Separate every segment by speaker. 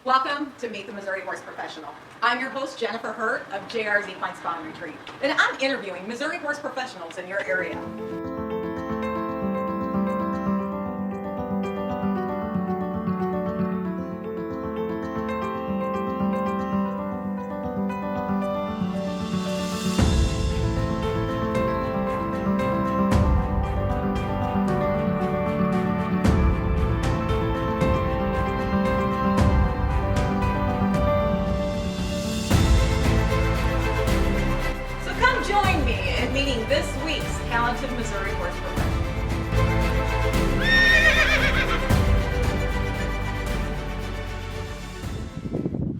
Speaker 1: Welcome to Meet the Missouri Horse Professional. I'm your host, Jennifer Hurt of JRs Equine Spa Retreat, and I'm interviewing Missouri horse professionals in your area. So come join me in meeting this week's talented Missouri horse professional.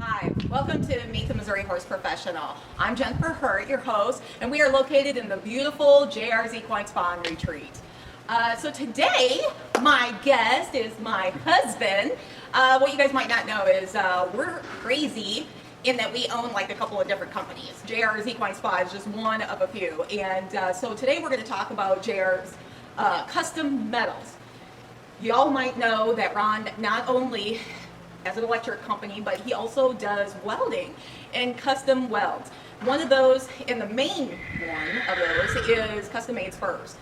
Speaker 1: Hi, welcome to Meet the Missouri Horse Professional. I'm Jennifer Hurt, your host, and we are located in the beautiful JRs Equine Spa Retreat. So today, my guest is my husband. What you guys might not know is we're crazy in that we own like a couple of different companies. JRs Equine Spa is just one of a few. And so today we're going to talk about JR's custom metals. Y'all might know that Ron not only has an electric company, but he also does welding and custom welds. One of those, and the main one of those, is custom made spurs.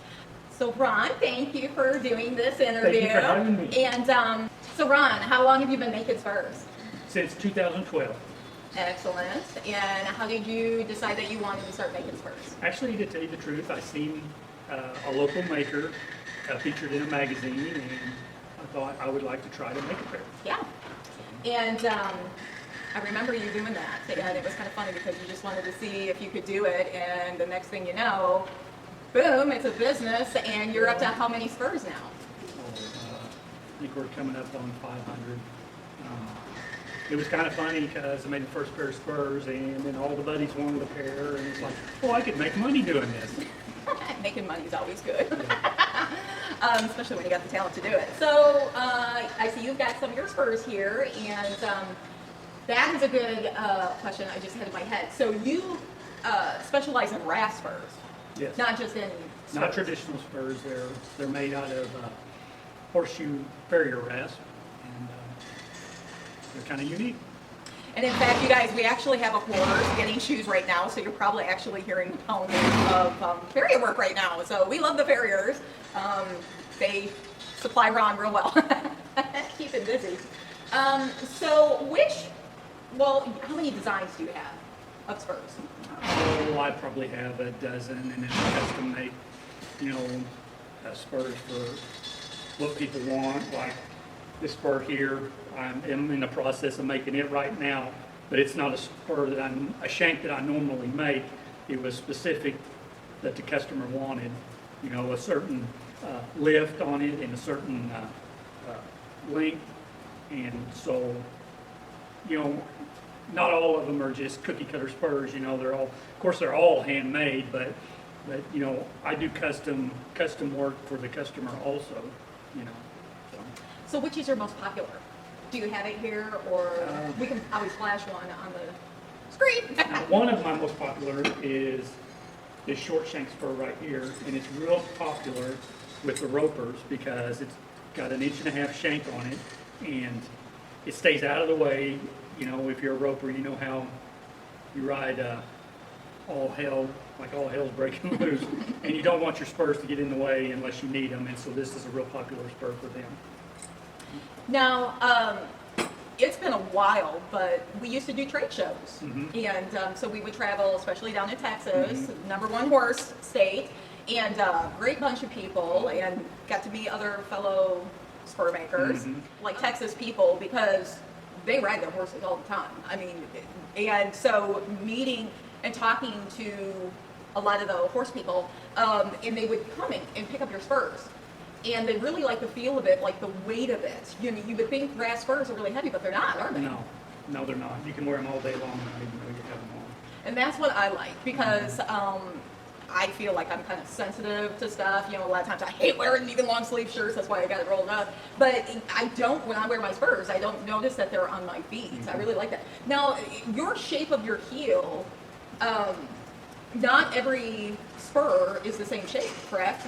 Speaker 1: So Ron, thank you for doing this interview.
Speaker 2: Thank you for having me.
Speaker 1: And so Ron, how long have you been making spurs?
Speaker 2: Since 2012.
Speaker 1: Excellent. And how did you decide that you wanted to start making spurs?
Speaker 2: Actually, to tell you the truth, I seen a local maker featured in a magazine, and I thought I would like to try to make a pair.
Speaker 1: Yeah. And I remember you doing that, and it was kind of funny because you just wanted to see if you could do it, and the next thing you know, boom, it's a business, and you're up to how many spurs now?
Speaker 2: I think we're coming up on 500. It was kind of funny because I made the first pair of spurs, and then all the buddies wanted a pair, and it's like, oh, I could make money doing this.
Speaker 1: Making money is always good. Especially when you got the talent to do it. So I see you've got some of your spurs here, and that is a good question I just had in my head. So you specialize in rasp spurs,
Speaker 2: Yes.
Speaker 1: not just any spurs.
Speaker 2: Not traditional spurs. They're made out of horseshoe farrier rasp, and they're kind of unique.
Speaker 1: And in fact, you guys, we actually have a horse getting shoes right now, so you're probably actually hearing the pounding of farrier work right now. So we love the farriers. They supply Ron real well. Keep it busy. How many designs do you have of spurs?
Speaker 2: Oh, I probably have a dozen, and it's custom make, spurs for what people want. Like this spur here, I'm in the process of making it right now, but it's not a spur a shank that I normally make. It was specific that the customer wanted, a certain lift on it and a certain length, and so, not all of them are just cookie cutter spurs. They're all handmade, but I do custom work for the customer also.
Speaker 1: So which is your most popular? Do you have it here, or we can always flash one on the screen?
Speaker 2: Now, one of my most popular is this short shank spur right here, and it's real popular with the ropers because it's got an 1.5-inch shank on it, and it stays out of the way. If you're a roper, you know how you ride all hell's breaking loose, and you don't want your spurs to get in the way unless you need them, and so this is a real popular spur for them.
Speaker 1: Now, it's been a while, but we used to do trade shows.
Speaker 2: Mm-hmm.
Speaker 1: And so we would travel, especially down to Texas, #1 horse state, and a great bunch of people, and got to meet other fellow spur makers, like Texas people, because they ride their horses all the time. And so meeting and talking to a lot of the horse people, and they would come in and pick up your spurs. And they really like the feel of it, like the weight of it. You would think grass spurs are really heavy, but they're not, are they?
Speaker 2: No, they're not. You can wear them all day long and not even know you have them on.
Speaker 1: And that's what I like, because I feel like I'm kind of sensitive to stuff. A lot of times I hate wearing even long sleeve shirts. That's why I got it rolled up. But when I wear my spurs, I don't notice that they're on my feet. I really like that. Now, your shape of your heel, not every spur is the same shape, correct?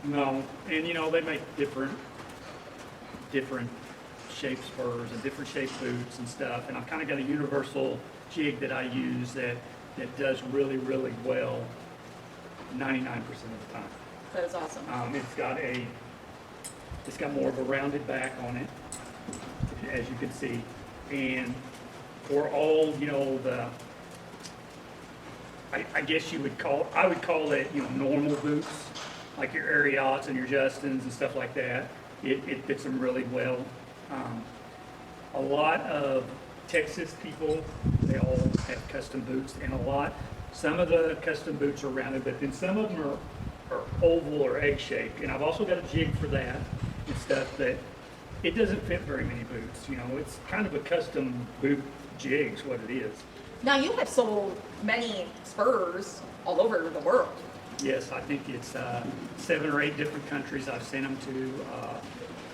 Speaker 2: No, and they make different shaped spurs and different shaped boots and stuff. And I've kind of got a universal jig that I use that does really, really well 99% of the time.
Speaker 1: That is awesome.
Speaker 2: It's got more of a rounded back on it, as you can see. And for all, I guess I would call it, normal boots, like your Ariats and your Justins and stuff like that. It fits them really well. A lot of Texas people, they all have custom boots, and some of the custom boots are rounded, but then some of them are oval or egg shaped. And I've also got a jig for that and stuff, but it doesn't fit very many boots. It's kind of a custom boot jig is what it is.
Speaker 1: Now, you have sold many spurs all over the world.
Speaker 2: Yes, I think it's 7 or 8 different countries I've sent them to.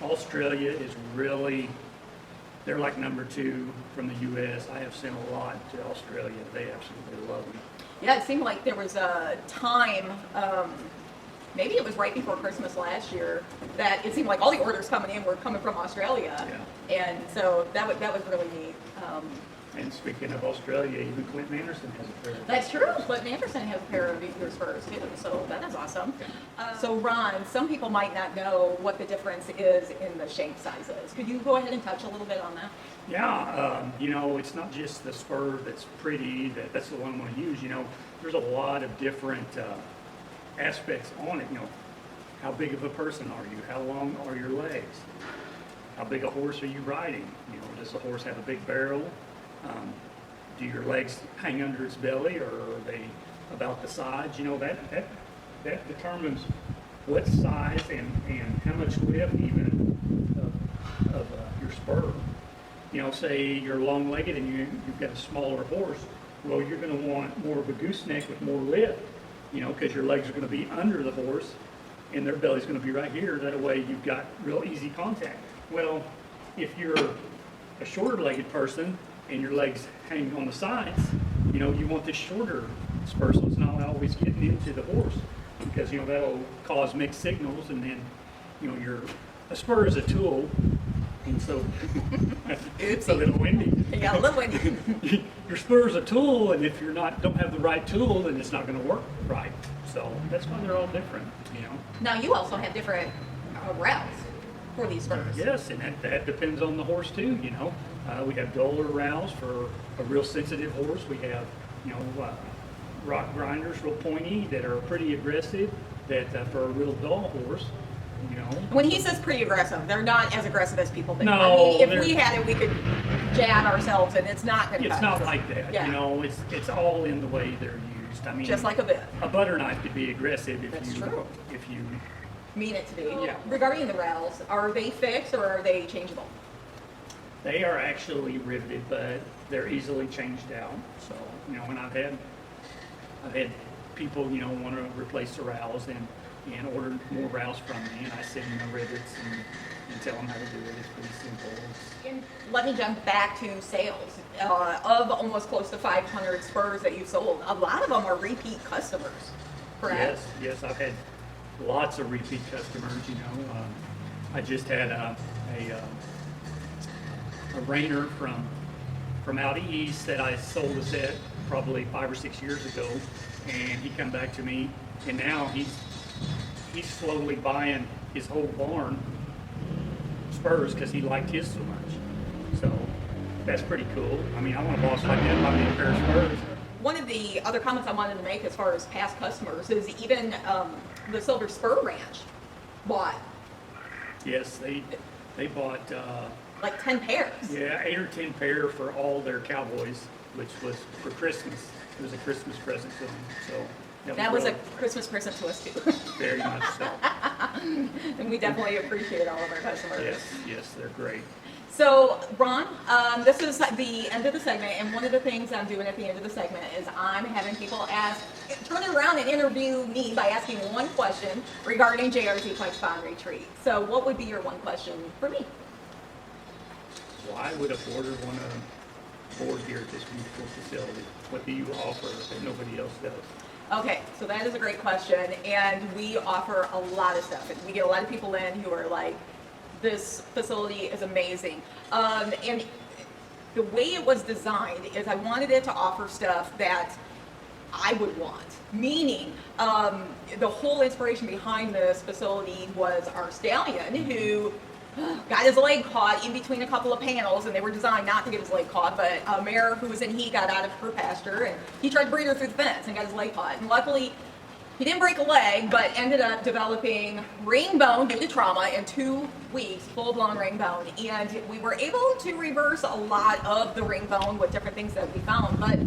Speaker 2: Australia is really, they're like number 2 from the U.S. I have sent a lot to Australia. They absolutely love them.
Speaker 1: Yeah, it seemed like there was a time, maybe it was right before Christmas last year, that it seemed like all the orders coming in were coming from Australia.
Speaker 2: Yeah.
Speaker 1: And so that was really neat.
Speaker 2: And speaking of Australia, even Clinton Anderson has a pair.
Speaker 1: That's true. Clinton Anderson has a pair of your spurs too, so that is awesome. So Ron, some people might not know what the difference is in the shank sizes. Could you go ahead and touch a little bit on that?
Speaker 2: Yeah, it's not just the spur that's pretty, that's the one I want to use. There's a lot of different aspects on it. How big of a person are you? How long are your legs? How big a horse are you riding? Does the horse have a big barrel? Do your legs hang under its belly, or are they about the sides? That determines what size and how much lift even of your spur. Say you're long-legged and you've got a smaller horse. Well, you're going to want more of a gooseneck with more lift, because your legs are going to be under the horse and their belly's going to be right here. That way you've got real easy contact. Well, if you're a shorter-legged person and your legs hang on the sides, you want this shorter spur so it's not always getting into the horse, because that'll cause mixed signals, and then a spur is a tool, and so it's a little windy.
Speaker 1: Yeah, a little windy.
Speaker 2: Your spur is a tool, and if don't have the right tool, then it's not going to work right. So that's why they're all different.
Speaker 1: Now you also have different routes for these spurs.
Speaker 2: Yes, and that depends on the horse too. We have duller rowels for a real sensitive horse. We have, rock grinders, real pointy, that are pretty aggressive, that for a real dull horse,
Speaker 1: When he says pretty aggressive, they're not as aggressive as people think.
Speaker 2: No,
Speaker 1: if we had it, we could jab ourselves, and it's not going to
Speaker 2: it's not like that.
Speaker 1: Yeah.
Speaker 2: It's all in the way they're used.
Speaker 1: Just like a bit.
Speaker 2: A butter knife could be aggressive if
Speaker 1: That's
Speaker 2: you
Speaker 1: true. Mean it to be.
Speaker 2: Yeah.
Speaker 1: Regarding the rowels, are they fixed or are they changeable?
Speaker 2: They are actually riveted, but they're easily changed out. So, when I've had people, want to replace the rowels and order more rowels from me, and I send them the rivets and tell them how to do it. It's pretty simple.
Speaker 1: And let me jump back to sales. Of almost close to 500 spurs that you sold, a lot of them are repeat customers, correct?
Speaker 2: Yes, I've had lots of repeat customers. I just had a reiner from out east that I sold a set probably 5 or 6 years ago, and he come back to me, and now he's slowly buying his whole barn spurs because he liked his so much. So that's pretty cool. I want a boss like that buy me a pair of spurs.
Speaker 1: One of the other comments I wanted to make as far as past customers is even the Silver Spur Ranch bought.
Speaker 2: Yes, they bought
Speaker 1: like 10 pairs.
Speaker 2: Yeah, 8 or 10 pair for all their cowboys, which was for Christmas. It was a Christmas present to them. So
Speaker 1: that was a Christmas present to us too.
Speaker 2: Very much so.
Speaker 1: And we definitely appreciate all of our customers.
Speaker 2: Yes, they're great.
Speaker 1: So, Ron, this is the end of the segment, and one of the things I'm doing at the end of the segment is I'm having people turn it around and interview me by asking one question regarding JRs Equine Spa Retreat. So, what would be your one question for me?
Speaker 2: Why would a boarder want to board here at this beautiful facility? What do you offer that nobody else does?
Speaker 1: Okay, so that is a great question, and we offer a lot of stuff. And we get a lot of people in who are like, this facility is amazing. And the way it was designed is I wanted it to offer stuff that I would want. Meaning, the whole inspiration behind this facility was our stallion who got his leg caught in between a couple of panels, and they were designed not to get his leg caught, but a mare who was in heat got out of her pasture, and he tried to breed her through the fence and got his leg caught. And luckily, he didn't break a leg, but ended up developing ring bone due to trauma in 2 weeks, full-blown ring bone. And we were able to reverse a lot of the ring bone with different things that we found. But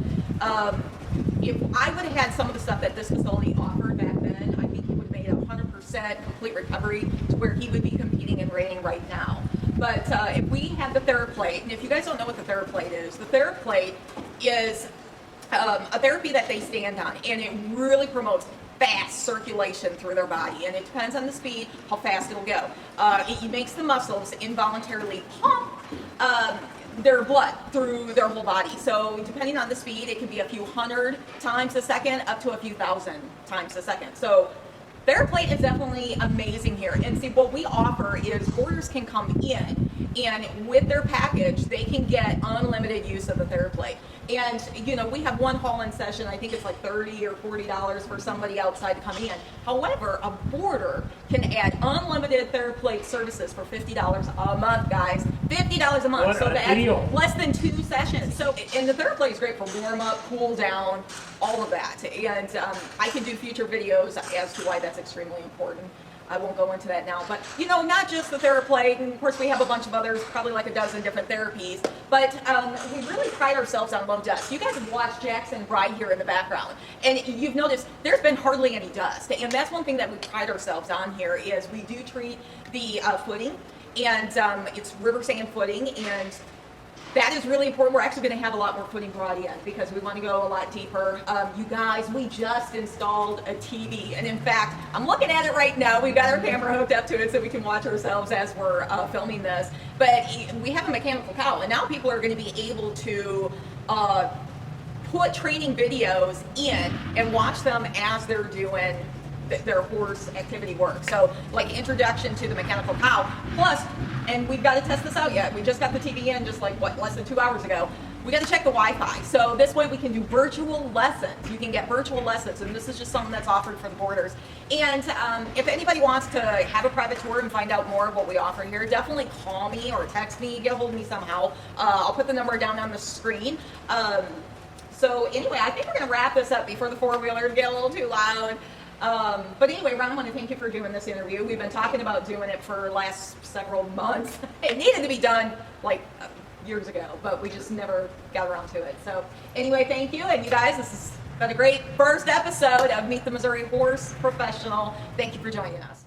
Speaker 1: if I would have had some of the stuff that this facility offered back then, I think he would have made a 100% complete recovery to where he would be competing in reining right now. But if we had the TheraPlate, and if you guys don't know what the TheraPlate is, the TheraPlate is a therapy that they stand on, and it really promotes fast circulation through their body, and it depends on the speed how fast it'll go. It makes the muscles involuntarily pump their blood through their whole body. So depending on the speed, it can be a few hundred times a second up to a few thousand times a second. So TheraPlate is definitely amazing here. And see, what we offer is boarders can come in, and with their package, they can get unlimited use of the TheraPlate. And, you know, we have one haul-in session. I think it's like $30 or $40 for somebody outside to come in. However, a boarder can add unlimited TheraPlate services for $50 a month, guys. $50 a month.
Speaker 2: What
Speaker 1: so
Speaker 2: a
Speaker 1: that's
Speaker 2: deal.
Speaker 1: less than 2 sessions. So, and the TheraPlate is great for warm-up, cool down, all of that. And I can do future videos as to why that's extremely important. I won't go into that now, but you know, not just the TheraPlate, and of course we have a bunch of others, probably like a dozen different therapies, but we really pride ourselves on low dust. You guys have watched Jackson ride here in the background, and you've noticed there's been hardly any dust, and that's one thing that we pride ourselves on here is we do treat the footing, and it's river sand footing, and that is really important. We're actually going to have a lot more footing brought in because we want to go a lot deeper. You guys, we just installed a TV, and in fact, I'm looking at it right now. We've got our camera hooked up to it so we can watch ourselves as we're filming this. But we have a mechanical cow, and now people are going to be able to put training videos in and watch them as they're doing their horse activity work. So like introduction to the mechanical cow, plus, and we've got to test this out yet. We just got the TV in just like, less than 2 hours ago. We got to check the Wi-Fi. So this way we can do virtual lessons. You can get virtual lessons, and this is just something that's offered for the boarders. And if anybody wants to have a private tour and find out more of what we offer here, definitely call me or text me, get a hold of me somehow. I'll put the number down on the screen. So anyway, I think we're going to wrap this up before the four-wheelers get a little too loud. But anyway, Ron, I want to thank you for doing this interview. We've been talking about doing it for the last several months. It needed to be done like years ago, but we just never got around to it. So anyway, thank you. And you guys, this has been a great first episode of Meet the Missouri Horse Professional. Thank you for joining us.